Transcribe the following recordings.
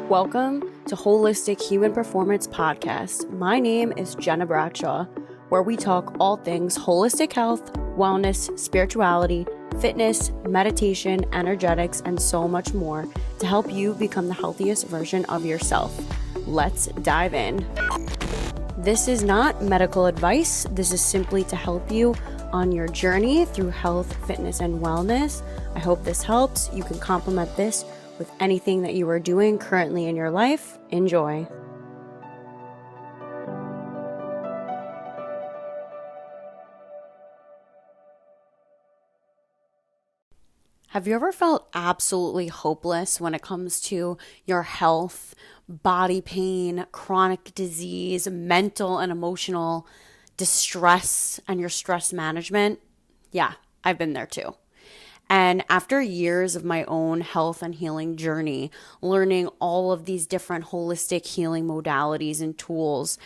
Welcome to Holistic Human Performance Podcast. My name is Gena Bradshaw, where we talk all things holistic health, wellness, spirituality, fitness, meditation, energetics, and so much more to help you become the healthiest version of yourself. Let's dive in. This is not medical advice. This is simply to help you on your journey through health, fitness, and wellness. I hope this helps. You can complement this with anything that you are doing currently in your life. Enjoy. Have you ever felt absolutely hopeless when it comes to your health, body pain, chronic disease, mental and emotional distress, and your stress management? Yeah, I've been there too. And after years of my own health and healing journey, learning all of these different holistic healing modalities and tools,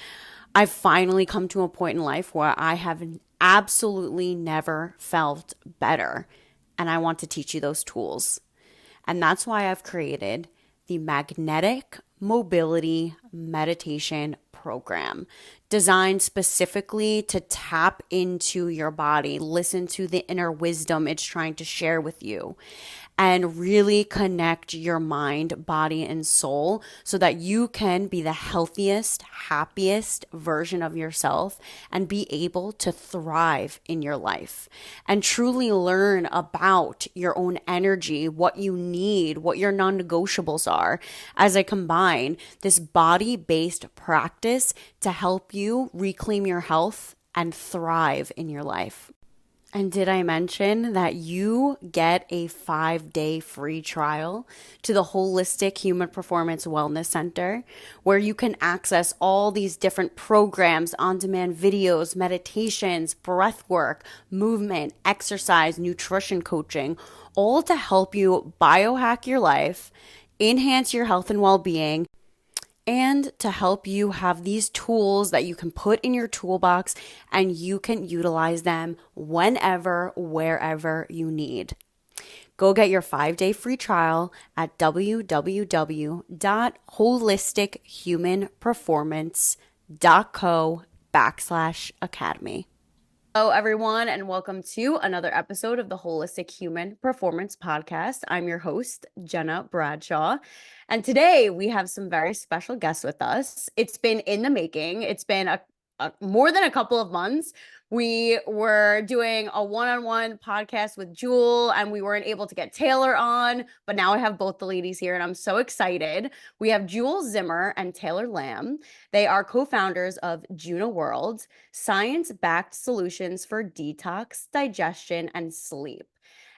I've finally come to a point in life where I have absolutely never felt better. And I want to teach you those tools. And that's why I've created the Magnetic Mobility Meditation Program, designed specifically to tap into your body, listen to the inner wisdom it's trying to share with you, and really connect your mind, body, and soul so that you can be the healthiest, happiest version of yourself and be able to thrive in your life and truly learn about your own energy, what you need, what your non-negotiables are, as I combine this body-based practice to help you reclaim your health and thrive in your life. And did I mention that you get a 5-day free trial to the Holistic Human Performance Wellness Center, where you can access all these different programs, on-demand videos, meditations, breath work, movement, exercise, nutrition coaching, all to help you biohack your life, enhance your health and well-being, and to help you have these tools that you can put in your toolbox and you can utilize them whenever, wherever you need. Go get your 5-day free trial at www.holistichumanperformance.co/academy. Hello, everyone, and welcome to another episode of the Holistic Human Performance Podcast. I'm your host, Gena Bradshaw, and today we have some very special guests with us. It's been in the making. It's been more than a couple of months. We were doing a one-on-one podcast with Jewel, and we weren't able to get Taylor on, but now I have both the ladies here, and I'm so excited. We have Jewel Zimmer and Taylor Lamb. They are co-founders of Juna World, science-backed solutions for detox, digestion, and sleep.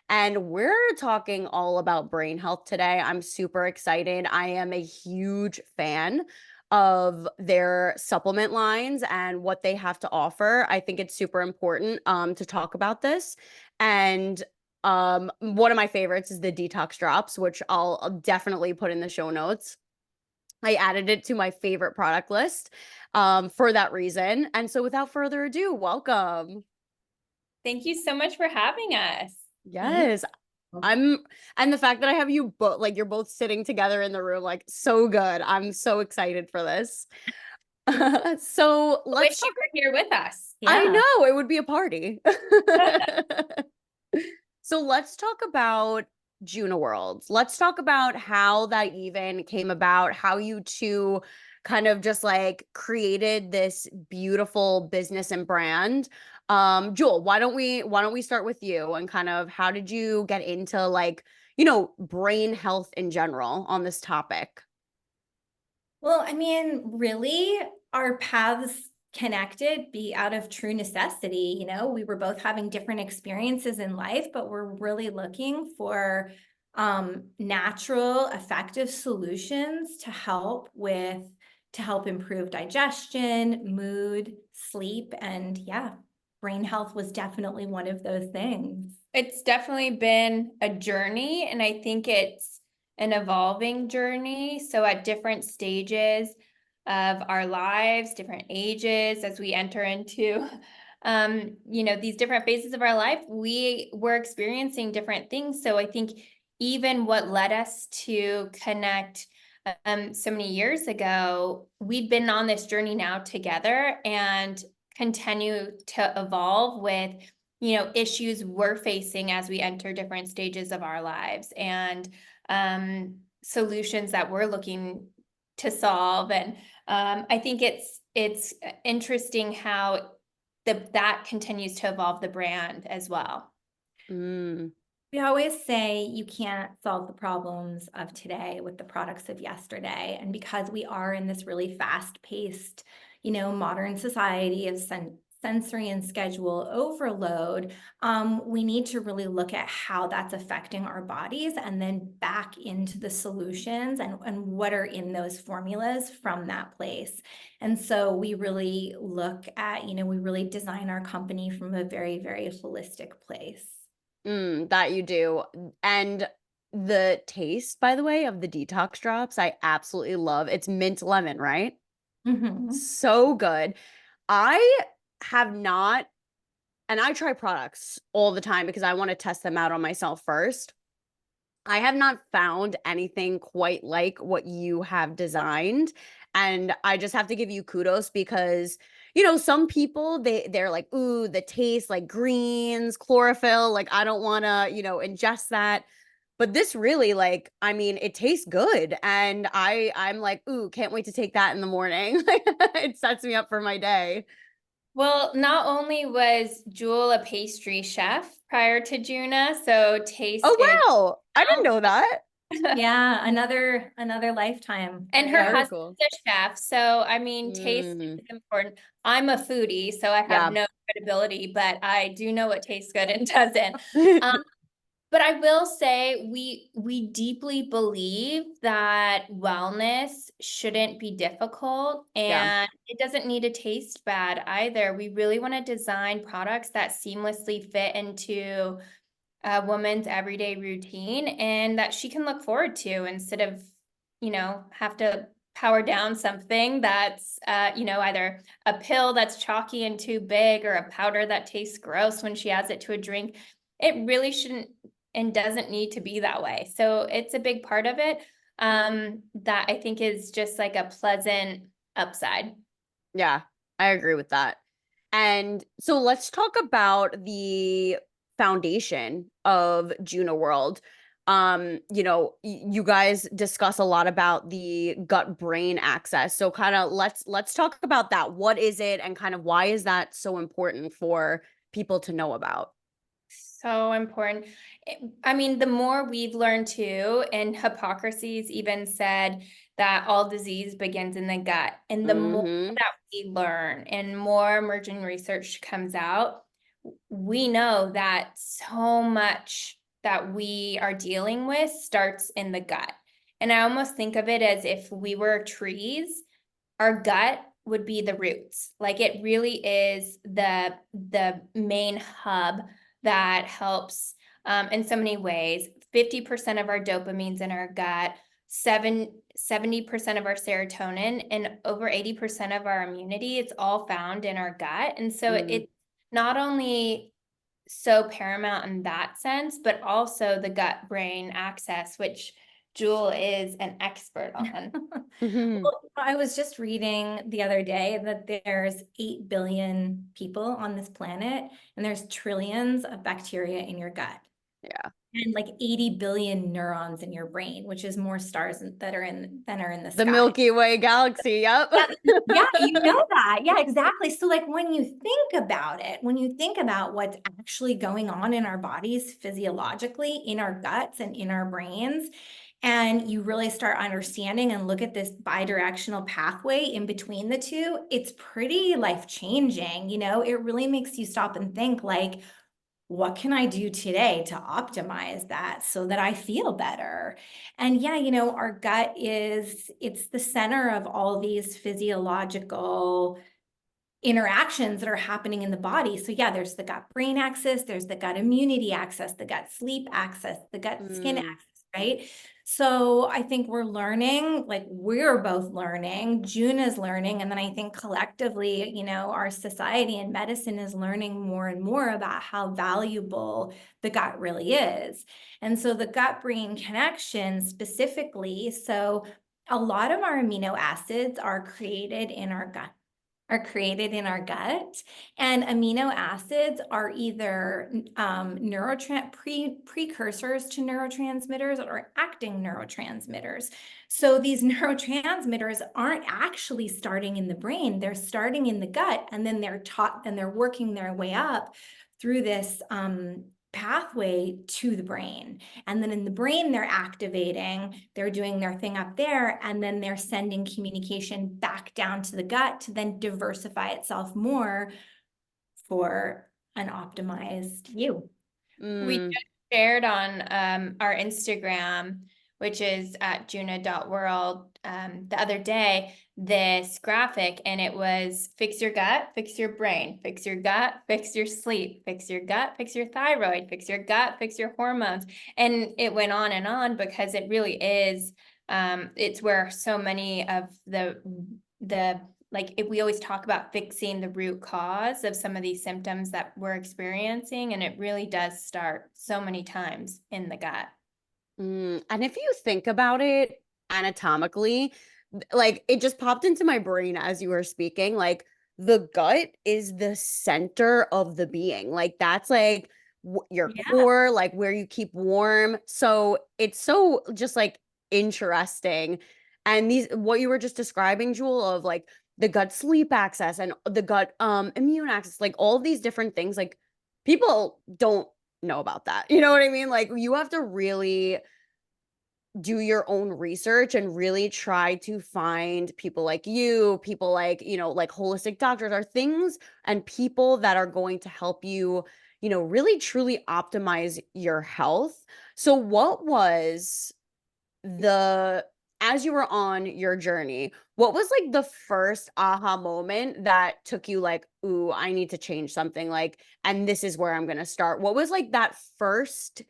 And we're talking all about brain health today. I'm super excited. I am a huge fan of their supplement lines and what they have to offer. I think it's super important to talk about this. And one of my favorites is the detox drops, which I'll definitely put in the show notes. I added it to my favorite product list for that reason. And so without further ado, welcome. Thank you so much for having us. Yes. And the fact that I have you both, like, you're both sitting together in the room, like, so good. I'm so excited for this. So Wish you were here with us. I know, it would be a party. So let's talk about Juna World. Let's talk about how that even came about, how you two kind of just like created this beautiful business and brand. Jewel, why don't we start with you and kind of how did you get into, like, brain health in general on this topic? Well, I mean, really, our paths connected be out of true necessity. We were both having different experiences in life, but we're really looking for natural, effective solutions to help improve digestion, mood, sleep, and brain health was definitely one of those things. It's definitely been a journey, and I think it's an evolving journey. So at different stages of our lives, different ages, as we enter into, these different phases of our life, we were experiencing different things. So I think even what led us to connect so many years ago, we'd been on this journey now together and continue to evolve with, issues we're facing as we enter different stages of our lives and solutions that we're looking to solve. And I think it's interesting how that continues to evolve the brand as well. Mm. We always say you can't solve the problems of today with the products of yesterday. And because we are in this really fast-paced, modern society of sensory and schedule overload, we need to really look at how that's affecting our bodies and then back into the solutions and what are in those formulas from that place. And so we really look at, we really design our company from a very, very holistic place. That you do. And the taste, by the way, of the detox drops, I absolutely love. It's mint lemon, right? Mm-hmm. So good. I have not, and I try products all the time because I want to test them out on myself first. I have not found anything quite like what you have designed. And I just have to give you kudos because, some people they're like, ooh, the taste like greens, chlorophyll, like I don't want to, ingest that. But this really like, I mean, it tastes good. And I'm like, ooh, can't wait to take that in the morning. It sets me up for my day. Well, not only was Jewel a pastry chef prior to Juna, so taste is Oh wow. I didn't know that. Yeah, another lifetime. and her Very husband's cool. a chef. So I mean, taste Mm, is important. I'm a foodie, so I have yeah. no credibility, but I do know what tastes good and doesn't. Um, But I will say we deeply believe that wellness shouldn't be difficult Yeah. and it doesn't need to taste bad either. We really want to design products that seamlessly fit into a woman's everyday routine and that she can look forward to instead of, have to power down something that's, either a pill that's chalky and too big or a powder that tastes gross when she adds it to a drink. It really shouldn't and doesn't need to be that way. So it's a big part of it that I think is just like a pleasant upside. Yeah, I agree with that. And so let's talk about the foundation of Juna World. You guys discuss a lot about the gut brain access. So kind of let's talk about that. What is it and kind of why is that so important for people to know about? So important. I mean, the more we've learned too, and Hippocrates even said that all disease begins in the gut. And the more Mm-hmm. that we learn and more emerging research comes out, we know that so much that we are dealing with starts in the gut. And I almost think of it as if we were trees, our gut would be the roots. Like it really is the main hub that helps in so many ways. 50% of our dopamine's in our gut, 70% of our serotonin, and over 80% of our immunity. It's all found in our gut. And so Mm. it's not only so paramount in that sense, but also the gut brain axis, which Jewel is an expert on. Mm-hmm. Well, I was just reading the other day that there's 8 billion people on this planet and there's trillions of bacteria in your gut Yeah. and like 80 billion neurons in your brain, which is more stars that are in than are in the The sky. Milky Way galaxy. Yep. Yeah, yeah, you know that. Yeah, exactly. So like when you think about it, when you think about what's actually going on in our bodies physiologically, in our guts and in our brains, and you really start understanding and look at this bidirectional pathway in between the two, it's pretty life-changing. It really makes you stop and think like, what can I do today to optimize that so that I feel better? And yeah, our gut it's the center of all these physiological interactions that are happening in the body. So yeah, there's the gut brain axis, there's the gut immunity axis, the gut sleep axis, the gut skin Mm. axis, right? So I think we're learning, like we're both learning, June is learning, and then I think collectively, our society and medicine is learning more and more about how valuable the gut really is. And so the gut brain connection specifically, so a lot of our amino acids are created in our gut, and amino acids are either precursors to neurotransmitters or acting neurotransmitters. So these neurotransmitters aren't actually starting in the brain, they're starting in the gut, and then they're working their way up through this pathway to the brain. And then in the brain, they're doing their thing up there, and then they're sending communication back down to the gut to then diversify itself more for an optimized you. We just shared on our Instagram, which is at Juna.world, the other day, this graphic, and it was fix your gut, fix your brain, fix your gut, fix your sleep, fix your gut, fix your thyroid, fix your gut, fix your hormones. And it went on and on because it really is, it's where so many of the like if we always talk about fixing the root cause of some of these symptoms that we're experiencing, and it really does start so many times in the gut. And if you think about it anatomically, like it just popped into my brain as you were speaking, like the gut is the center of the being. Like that's like your Yeah. core, like where you keep warm. So it's so just like interesting. And these, what you were just describing, Jewel, of like the gut sleep access and the gut immune access, like all these different things, like people don't know about that. You know what I mean? Like you have to really do your own research and really try to find people like you, people like, like holistic doctors are things and people that are going to help you, really truly optimize your health. So what was the as you were on your journey, what was like the first aha moment that took you like, ooh, I need to change something like, and this is where I'm going to start? What was like that first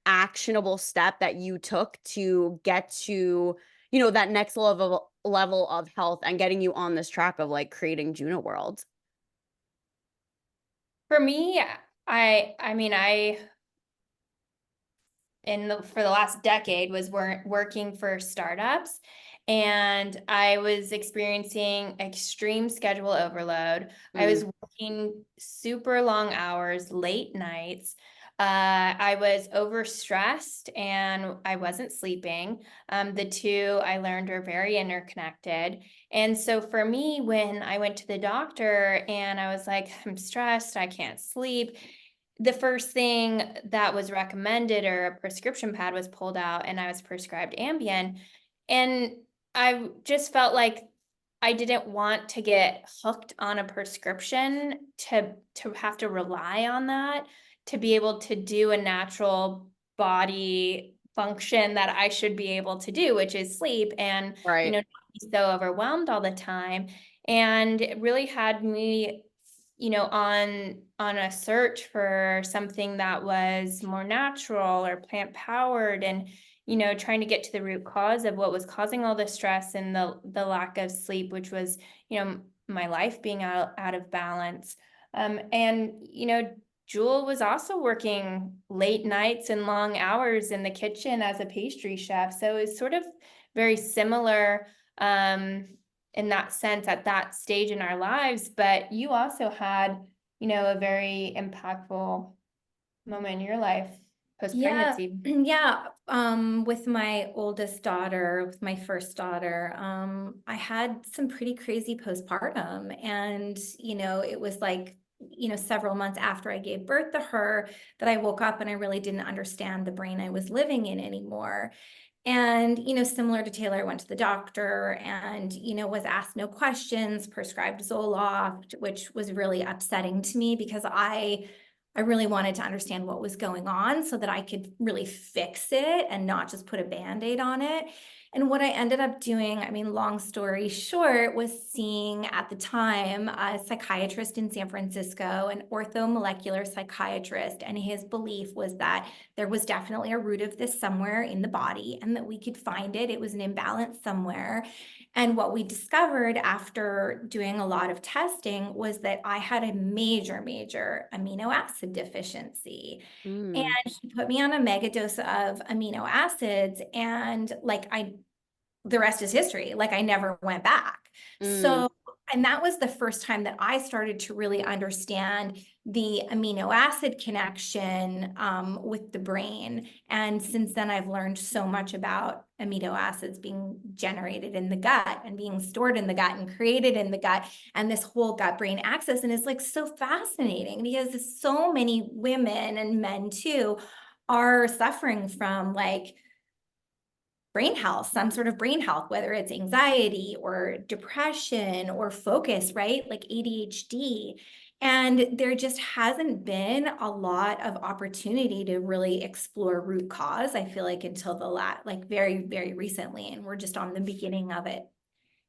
actionable step that you took to get to, that next level of health and getting you on this track of like creating Juna World? For me, I mean, I for the last decade was working for startups, and I was experiencing extreme schedule overload. I Mm, was working super long hours, late nights. I was overstressed and I wasn't sleeping. The two I learned are very interconnected. And so for me, when I went to the doctor and I was like, I'm stressed, I can't sleep, the first thing that was recommended, or a prescription pad was pulled out, and I was prescribed Ambien. And I just felt like I didn't want to get hooked on a prescription to have to rely on that to be able to do a natural body function that I should be able to do, which is sleep, and right. not be so overwhelmed all the time. And it really had me, on a search for something that was more natural or plant powered, and trying to get to the root cause of what was causing all the stress and the lack of sleep, which was, my life being out of balance. And Jewel was also working late nights and long hours in the kitchen as a pastry chef, so it's sort of very similar in that sense at that stage in our lives. But you also had, a very impactful moment in your life Yeah, post-pregnancy. yeah. With my oldest daughter, with my first daughter, I had some pretty crazy postpartum. And, it was like, several months after I gave birth to her that I woke up and I really didn't understand the brain I was living in anymore. And, similar to Taylor, I went to the doctor and, was asked no questions, prescribed Zoloft, which was really upsetting to me because I really wanted to understand what was going on so that I could really fix it and not just put a Band-Aid on it. And what I ended up doing, I mean, long story short, was seeing at the time a psychiatrist in San Francisco, an orthomolecular psychiatrist, and his belief was that there was definitely a root of this somewhere in the body and that we could find it. It was an imbalance somewhere. And what we discovered after doing a lot of testing was that I had a major, major amino acid deficiency. And Mm, he put me on a mega dose of amino acids. And like the rest is history. Like I never went back. Mm, So, and that was the first time that I started to really understand the amino acid connection with the brain. And since then, I've learned so much about amino acids being generated in the gut and being stored in the gut and created in the gut, and this whole gut brain axis. And it's like so fascinating because so many women and men too are suffering from like brain health, some sort of brain health, whether it's anxiety or depression or focus, right? Like ADHD. And there just hasn't been a lot of opportunity to really explore root cause, I feel like, until like very, very recently. And we're just on the beginning of it,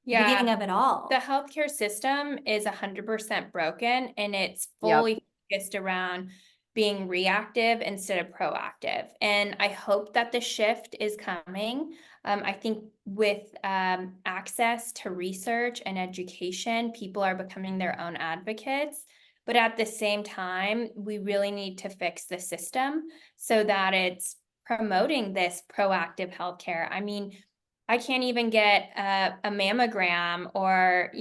Yeah, beginning of it the all. healthcare system is 100% broken, and it's yep. fully focused around being reactive instead of proactive. And I hope that the shift is coming. I think with access to research and education, people are becoming their own advocates. But at the same time, we really need to fix the system so that it's promoting this proactive healthcare. I mean, I can't even get a mammogram or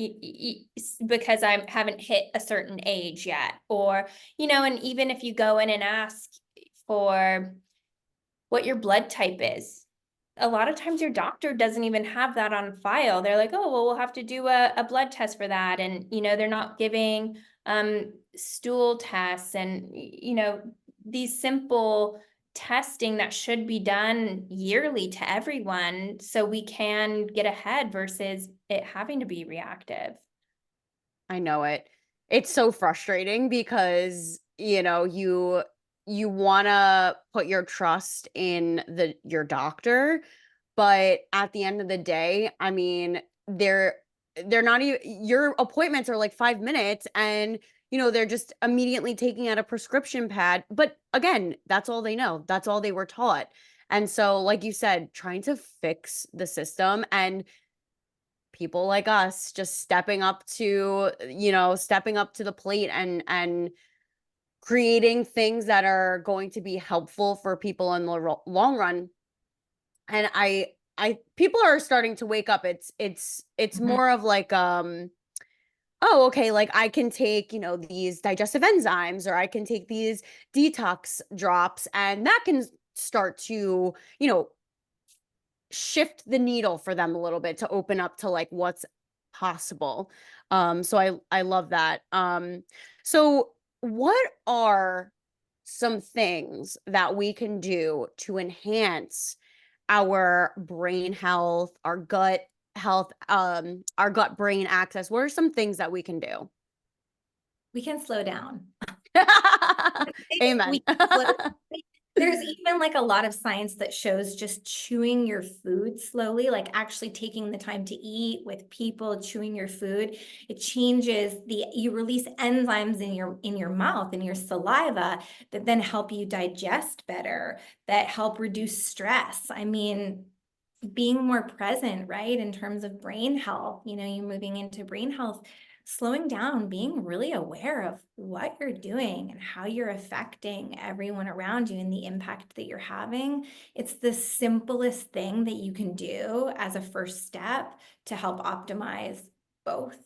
because I haven't hit a certain age yet. Or, and even if you go in and ask for what your blood type is, a lot of times your doctor doesn't even have that on file. They're like, oh, well, we'll have to do a blood test for that. And, they're not giving stool tests and, these simple testing that should be done yearly to everyone so we can get ahead versus it having to be reactive. I know it. It's so frustrating because, you want to put your trust in your doctor, but at the end of the day, I mean, they're not even your appointments are like 5 minutes and they're just immediately taking out a prescription pad, but again, that's all they know. That's all they were taught. And so, like you said, trying to fix the system and people like us just stepping up to the plate and creating things that are going to be helpful for people in the long run. And I people are starting to wake up. It's Mhm. more of like oh, okay, like I can take, these digestive enzymes or I can take these detox drops and that can start to, shift the needle for them a little bit to open up to like what's possible. So I love that. So what are some things that we can do to enhance our brain health, our gut health, our gut brain access? What are some things that we can do? We can slow down. We Amen. can slow There's even like a lot of science that shows just chewing your food slowly, like actually taking the time to eat with people, chewing your food. It changes you release enzymes in your mouth, in your saliva that then help you digest better, that help reduce stress. I mean, being more present, right, in terms of brain health, you moving into brain health, slowing down, being really aware of what you're doing and how you're affecting everyone around you and the impact that you're having. It's the simplest thing that you can do as a first step to help optimize both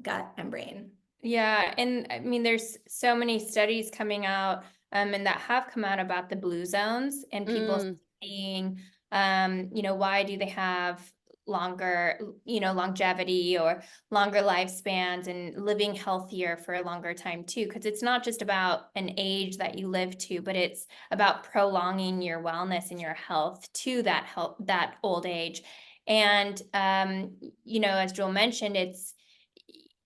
gut and brain. Yeah, and I mean, there's so many studies coming out, and that have come out about the blue zones and people Mm, seeing, why do they have longer, longevity or longer lifespans and living healthier for a longer time too? Because it's not just about an age that you live to, but it's about prolonging your wellness and your health to that old age. And as Joel mentioned, it's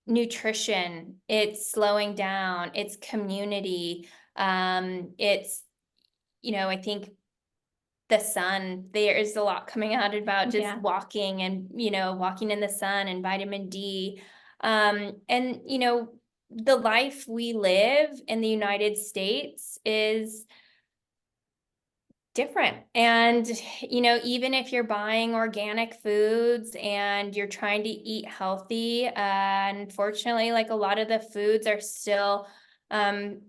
nutrition, it's slowing down, it's community, it's I think the sun, there is a lot coming out about just Yeah. walking and walking in the sun and vitamin D, and the life we live in the United States is different. And, even if you're buying organic foods and you're trying to eat healthy, unfortunately, like a lot of the foods are still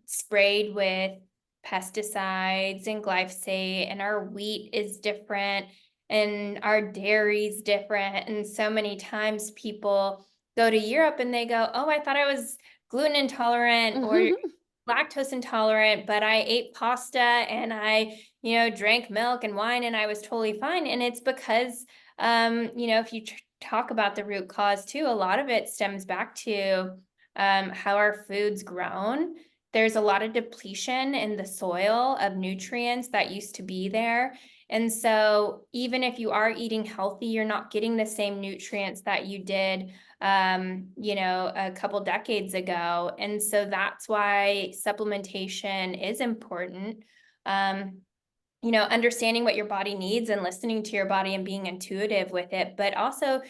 sprayed with pesticides and glyphosate, and our wheat is different. and our dairy's different. And so many times people go to Europe and they go, oh, I thought I was gluten intolerant or lactose intolerant, but I ate pasta and I, drank milk and wine and I was totally fine. And it's because, if you talk about the root cause too, a lot of it stems back to how our food's grown. There's a lot of depletion in the soil of nutrients that used to be there. And so even if you are eating healthy, you're not getting the same nutrients that you did a couple decades ago. And so that's why supplementation is important. Understanding what your body needs and listening to your body and being intuitive with it, but also,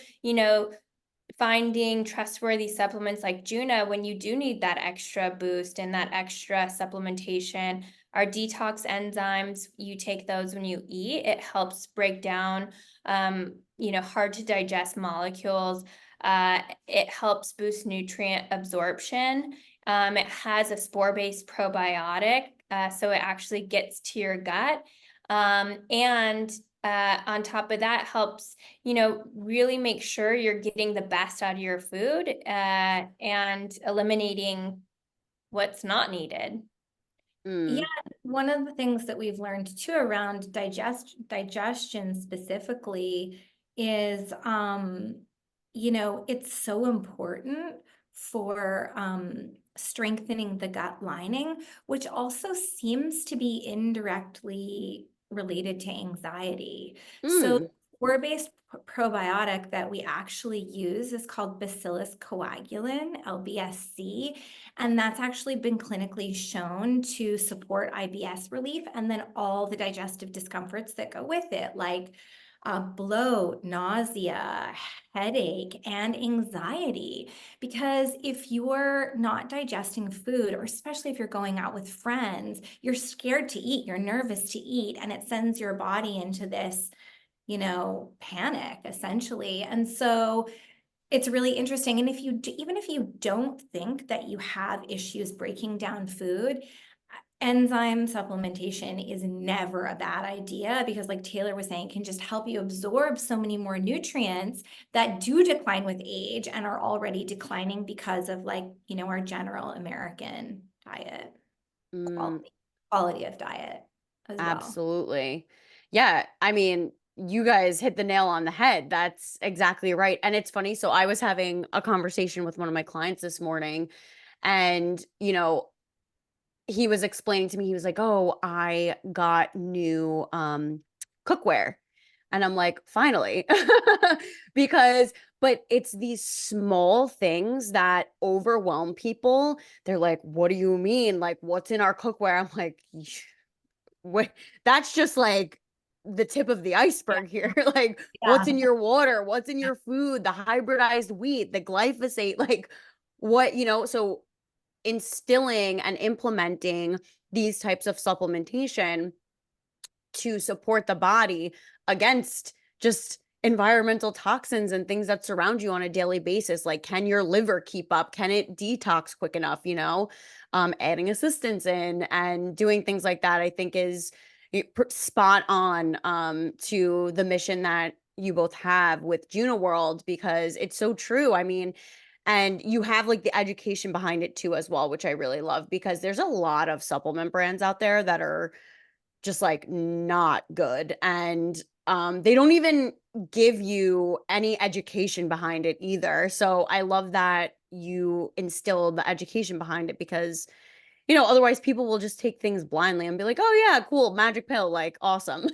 finding trustworthy supplements like Juna when you do need that extra boost and that extra supplementation. Our detox enzymes, you take those when you eat. It helps break down, hard to digest molecules. It helps boost nutrient absorption. It has a spore-based probiotic, so it actually gets to your gut. And on top of that, helps really make sure you're getting the best out of your food and eliminating what's not needed. Yeah, one of the things that we've learned too around digestion specifically is, it's so important for strengthening the gut lining, which also seems to be indirectly related to anxiety. So Mm. spore-based probiotic that we actually use is called Bacillus coagulin, LBSC. And that's actually been clinically shown to support IBS relief and then all the digestive discomforts that go with it, like bloat, nausea, headache, and anxiety. Because if you're not digesting food, or especially if you're going out with friends, you're scared to eat, you're nervous to eat, and it sends your body into this, panic essentially. And so it's really interesting. And even if you don't think that you have issues breaking down food, enzyme supplementation is never a bad idea because, like Taylor was saying, it can just help you absorb so many more nutrients that do decline with age and are already declining because of our general American diet, Mm. quality of diet as well. Absolutely. Yeah. I mean, you guys hit the nail on the head. That's exactly right. And it's funny. So I was having a conversation with one of my clients this morning, and, he was explaining to me, he was like, "Oh, I got new cookware." And I'm like, "Finally." Because but it's these small things that overwhelm people. They're like, "What do you mean? Like, what's in our cookware?" I'm like, wait, that's just like the tip of the iceberg here. Like, Yeah. what's in your water? What's in your food? The hybridized wheat, the glyphosate, like what, so instilling and implementing these types of supplementation to support the body against just environmental toxins and things that surround you on a daily basis. Like, can your liver keep up? Can it detox quick enough? Adding assistance in and doing things like that, I think is spot on to the mission that you both have with Juna World, because it's so true. I mean, and you have like the education behind it too as well, which I really love, because there's a lot of supplement brands out there that are just like not good, and they don't even give you any education behind it either. So I love that you instill the education behind it, because otherwise people will just take things blindly and be like, oh yeah, cool, magic pill, like awesome.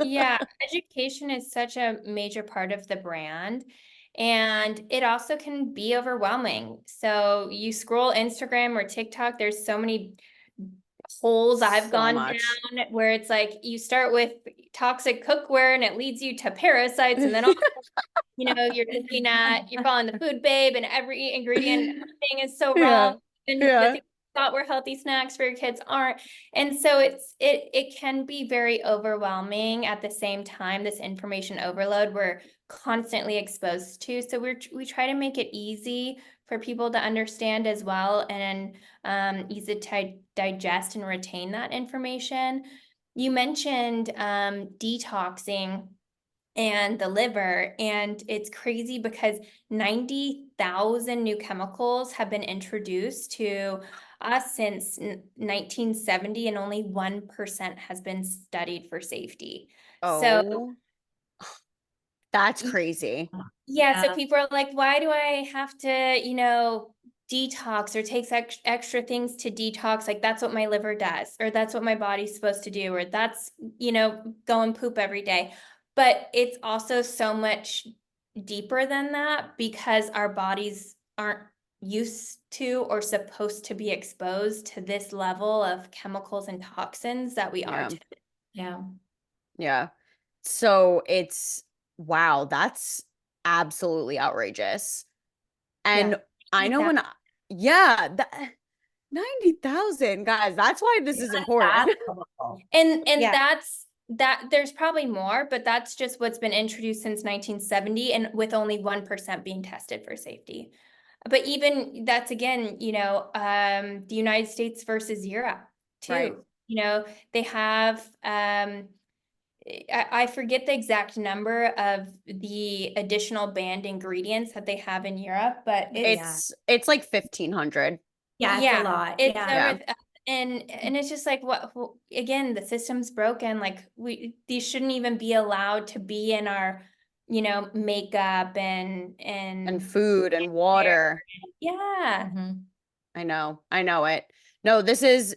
Yeah, education is such a major part of the brand. And it also can be overwhelming. So you scroll Instagram or TikTok, there's so many holes I've So gone much. down where it's like you start with toxic cookware and it leads you to parasites, and then all you're you're following the food babe and every ingredient thing is so wrong. Yeah. And the Yeah. things you thought were healthy snacks for your kids aren't. And so it can be very overwhelming at the same time, this information overload we're constantly exposed to. So we try to make it easy for people to understand as well, and easy to digest and retain that information. You mentioned detoxing. and the liver. And it's crazy because 90,000 new chemicals have been introduced to us since 1970, and only 1% has been studied for safety. So Oh, that's crazy. yeah, so Yeah. people are like, why do I have to, detox or take extra things to detox? Like, that's what my liver does, or that's what my body's supposed to do, or that's, go and poop every day. But it's also so much deeper than that, because our bodies aren't used to or supposed to be exposed to this level of chemicals and toxins that we are Yeah. today. Yeah. Yeah. So it's wow, that's absolutely outrageous. Yeah. And I know when yeah, that 90,000 guys, that's why this is important. And Yeah. that there's probably more, but that's just what's been introduced since 1970, and with only 1% being tested for safety. But even that's, again, the United States versus Europe Right. too. They have I forget the exact number of the additional banned ingredients that they have in Europe, but Yeah. It's like 1,500. Yeah, it's a yeah, lot. it's Yeah. Yeah. over and it's just like, again, the system's broken. Like, these shouldn't even be allowed to be in our, makeup And and food and hair. water. Yeah. Mhm. I know. I know it. No, this is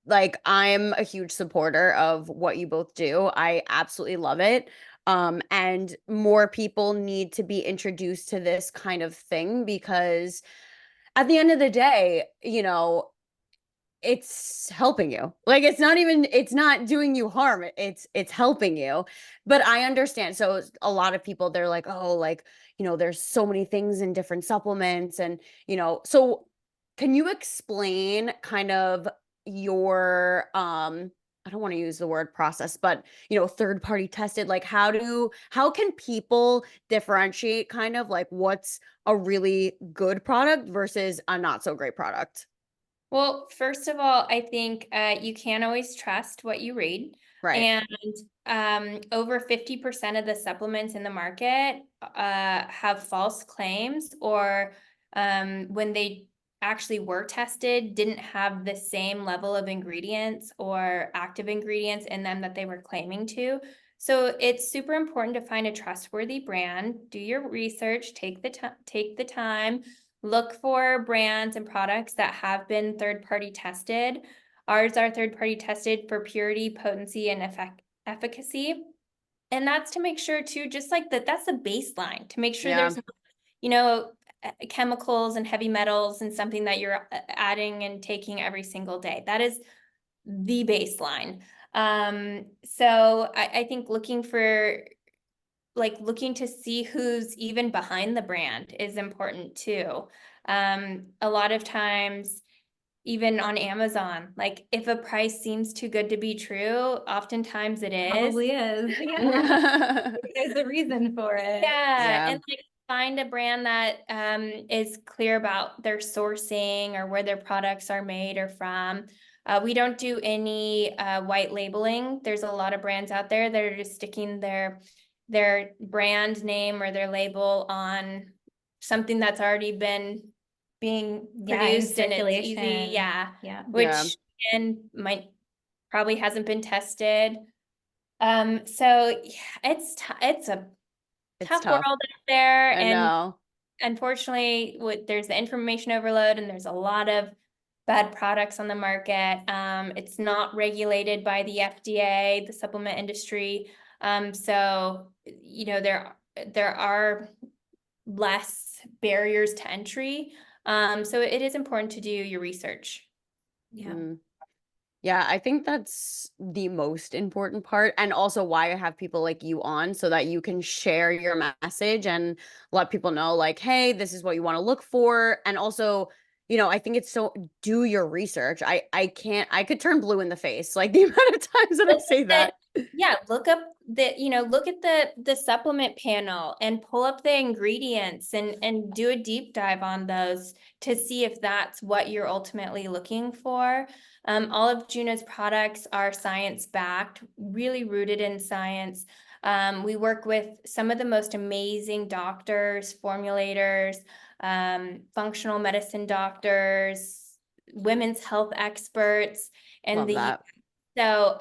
like I'm a huge supporter of what you both do. I absolutely love it. And more people need to be introduced to this kind of thing because at the end of the day, it's helping you. Like it's not doing you harm. It's helping you. But I understand. So a lot of people they're like, "Oh, like, there's so many things in different supplements and, so can you explain kind of your I don't want to use the word process, but third party tested, like how can people differentiate kind of like what's a really good product versus a not so great product? Well, first of all, I think you can't always trust what you read. Right. And over 50% of the supplements in the market have false claims, or when they actually were tested, didn't have the same level of ingredients or active ingredients in them that they were claiming to. So it's super important to find a trustworthy brand, do your research, take the time. Look for brands and products that have been third-party tested. Ours are third-party tested for purity, potency, and efficacy. And that's to make sure too, just like that's the baseline, to make sure Yeah. there's, you know, chemicals and heavy metals and something that you're adding and taking every single day. That is the baseline. So I think looking to see who's even behind the brand is important too. A lot of times, even on Amazon, like, if a price seems too good to be true, oftentimes it is. Probably is. Yeah. There's a reason for it. Yeah, Yeah. and like, find a brand that is clear about their sourcing or where their products are made or from. We don't do any white labeling. There's a lot of brands out there that are just sticking their brand name or their label on something that's already been being Yeah, in produced, and it's easy, circulation. yeah, Yeah. Yeah. which and might probably hasn't been tested. So yeah, it's a It's tough world tough. out there, I and know. unfortunately, there's the information overload, and there's a lot of bad products on the market. It's not regulated by the FDA, the supplement industry. So there are less barriers to entry. So it is important to do your research. Yeah. Mm. Yeah, I think that's the most important part. And also why I have people like you on so that you can share your message and let people know, like, hey, this is what you want to look for. And also, I think it's so do your research. I could turn blue in the face, like the amount of times that I Look say at that. Yeah, look at the supplement panel and pull up the ingredients and do a deep dive on those to see if that's what you're ultimately looking for. All of Juna's products are science backed, really rooted in science. We work with some of the most amazing doctors, formulators, functional medicine doctors, women's health experts, and Love the that. so,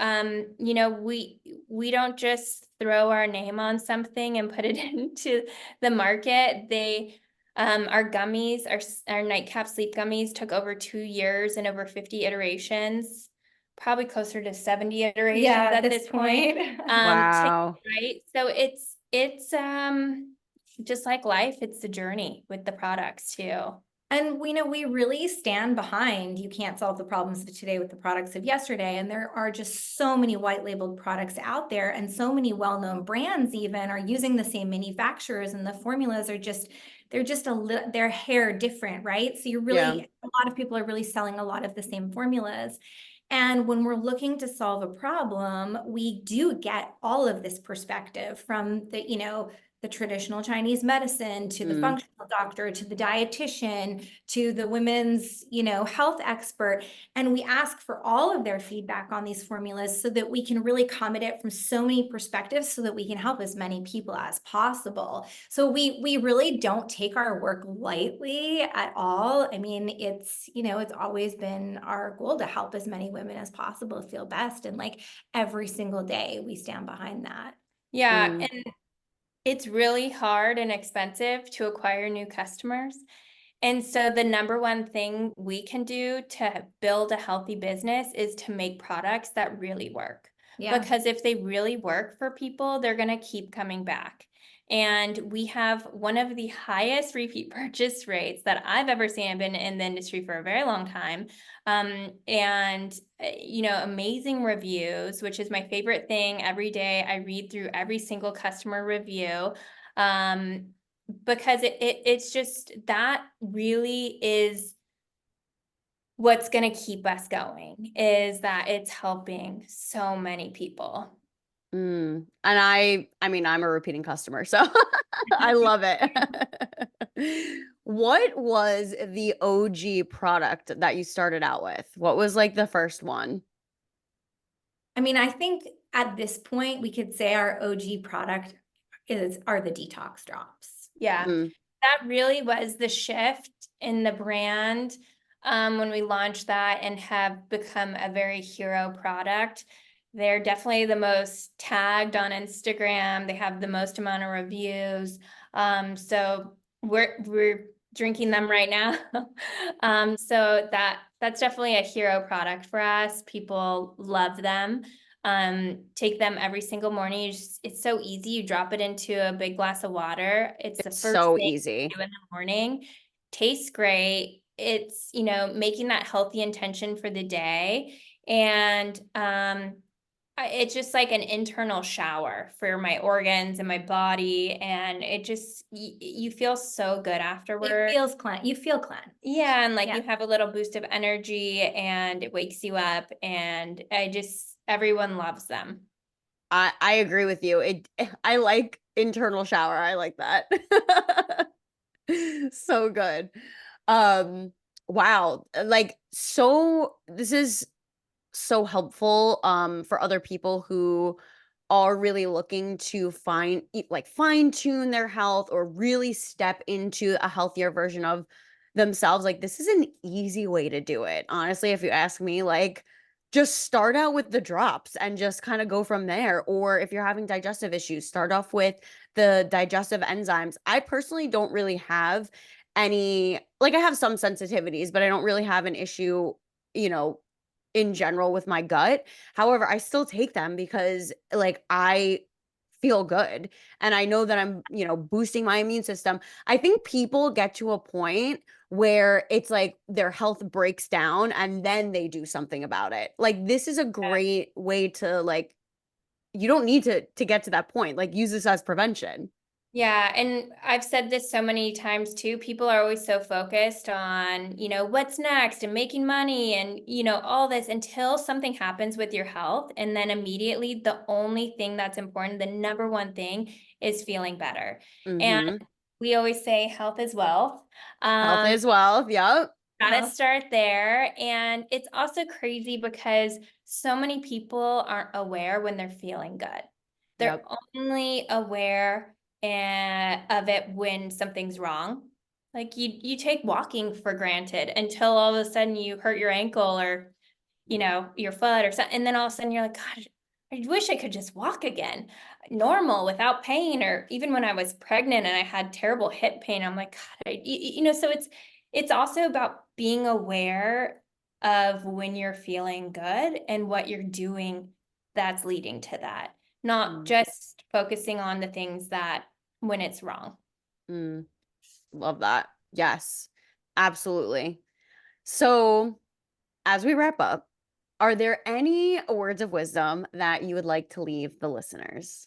you know, we don't just throw our name on something and put it into the market. Our gummies, our nightcap sleep gummies took over 2 years and over 50 iterations, probably closer to 70 iterations Yeah, at at this this point. point. Wow. Right. So it's just like life, it's the journey with the products too. And we know we really stand behind you can't solve the problems of today with the products of yesterday. And there are just so many white labeled products out there, and so many well-known brands even are using the same manufacturers, and the formulas are just they're just their hair different, right? So you're Yeah. really a lot of people are really selling a lot of the same formulas. And when we're looking to solve a problem, we do get all of this perspective from the traditional Chinese medicine to the Mm. functional doctor to the dietitian to the women's, health expert. And we ask for all of their feedback on these formulas so that we can really come at it from so many perspectives so that we can help as many people as possible. So we really don't take our work lightly at all. I mean, it's always been our goal to help as many women as possible feel best. And like every single day we stand behind that. Yeah, Mm. and it's really hard and expensive to acquire new customers. And so the number one thing we can do to build a healthy business is to make products that really work. Yeah. Because if they really work for people, they're going to keep coming back. And we have one of the highest repeat purchase rates that I've ever seen. I've been in the industry for a very long time. Amazing reviews, which is my favorite thing. Every day I read through every single customer review. Because it's just that really is what's going to keep us going, is that it's helping so many people. Mm. And I mean, I'm a repeating customer, so I love it. What was the OG product that you started out with? What was like the first one? I mean, I think at this point we could say our OG product are the detox drops. Yeah, Mm. that really was the shift in the brand when we launched that and have become a very hero product. They're definitely the most tagged on Instagram. They have the most amount of reviews. So we're drinking them right now. So that's definitely a hero product for us. People love them. Take them every single morning. It's so easy. You drop it into a big glass of water. It's the It's first so thing easy. you do in the morning. Tastes great. It's, making that healthy intention for the day. And it's just like an internal shower for my organs and my body. And it just, you feel so good afterward. You feel cleansed. Yeah, and like Yeah. you have a little boost of energy and it wakes you up, and everyone loves them. I agree with you. I like internal shower. I like that. So good. Um, wow. Like this is so helpful for other people who are really looking to like fine tune their health or really step into a healthier version of themselves. Like this is an easy way to do it. Honestly, if you ask me, like just start out with the drops and just kind of go from there. Or if you're having digestive issues, start off with the digestive enzymes. I personally don't really have like I have some sensitivities, but I don't really have an issue, you know, in general with my gut. However, I still take them because like I feel good and I know that I'm, boosting my immune system. I think people get to a point where it's like their health breaks down and then they do something about it. Like this is a great way to like you don't need to get to that point. Like use this as prevention. Yeah, and I've said this so many times too. People are always so focused on, what's next and making money and, all this until something happens with your health. And then immediately the only thing that's important, the number one thing is feeling better. And Mhm. we always say health is wealth. Health Um, is wealth. Yep. Gotta start there. And it's also crazy because so many people aren't aware when they're feeling good. They're Yep. only aware of it when something's wrong. Like you take walking for granted until all of a sudden you hurt your ankle or, your foot or something. And then all of a sudden you're like, God, I wish I could just walk again, normal without pain. Or even when I was pregnant and I had terrible hip pain, I'm like, God, so it's also about being aware of when you're feeling good and what you're doing that's leading to that, not Mm, just focusing on the things that when it's wrong. mm, love that. Yes, absolutely. So, as we wrap up, are there any words of wisdom that you would like to leave the listeners?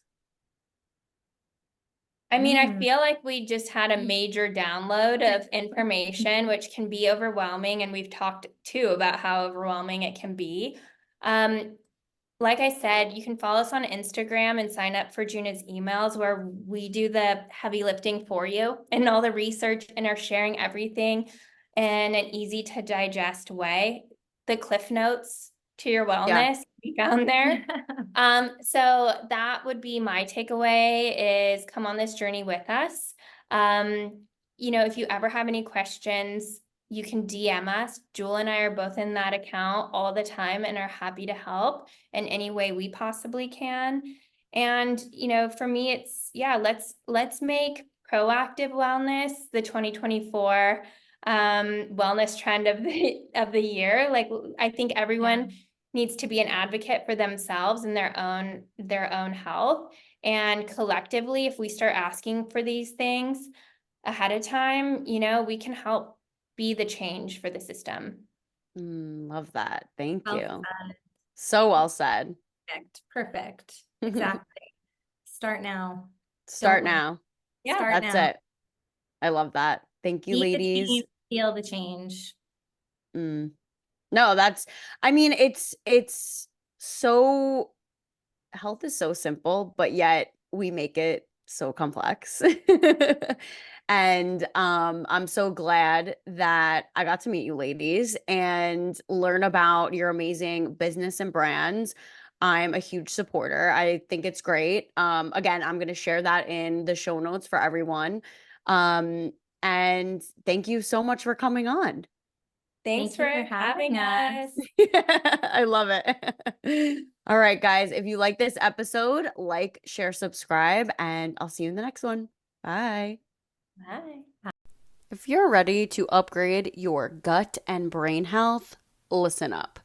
I mean, I Mm. feel like we just had a major download of information, which can be overwhelming. And we've talked too about how overwhelming it can be. Um, like I said, you can follow us on Instagram and sign up for Juna's emails where we do the heavy lifting for you and all the research and are sharing everything in an easy to digest way. The cliff notes to your Yeah. wellness we found there. So that would be my takeaway is come on this journey with us. Um, if you ever have any questions, you can DM us. Jewel and I are both in that account all the time and are happy to help in any way we possibly can. And, for me, it's, yeah, let's make proactive wellness the 2024 wellness trend of the year. Like, I think everyone needs to be an advocate for themselves and their own health. And collectively, if we start asking for these things ahead of time, we can help be the change for the system. Love that. Thank Well you. said. So well said. Perfect. Perfect. Exactly. Start now. Don't Start wait. now. Yeah. Start That's now. it. I love that. Thank you, Be the ladies. change, feel the change. Mm. No, I mean, it's so, health is so simple, but yet we make it so complex. And I'm so glad that I got to meet you ladies and learn about your amazing business and brands. I'm a huge supporter. I think it's great. Again, I'm going to share that in the show notes for everyone. Um, and thank you so much for coming on. Thanks Thank you for for having having us. us. I love it. All right, guys. If you like this episode, like, share, subscribe, and I'll see you in the next one. Bye. Bye. If you're ready to upgrade your gut and brain health, listen up.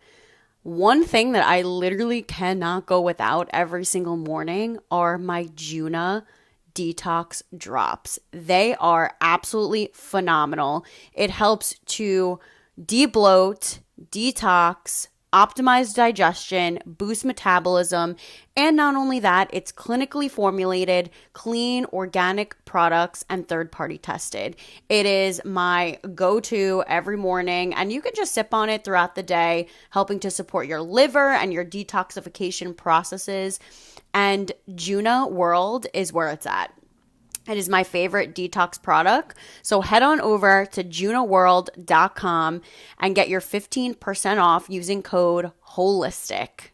One thing that I literally cannot go without every single morning are my Juna detox drops. They are absolutely phenomenal. It helps to de-bloat, detox, optimize digestion, boost metabolism, and not only that, it's clinically formulated, clean, organic products and third-party tested. It is my go-to every morning, and you can just sip on it throughout the day, helping to support your liver and your detoxification processes. And Juna World is where it's at. It is my favorite detox product. So head on over to junaworld.com and get your 15% off using code HOLISTIC.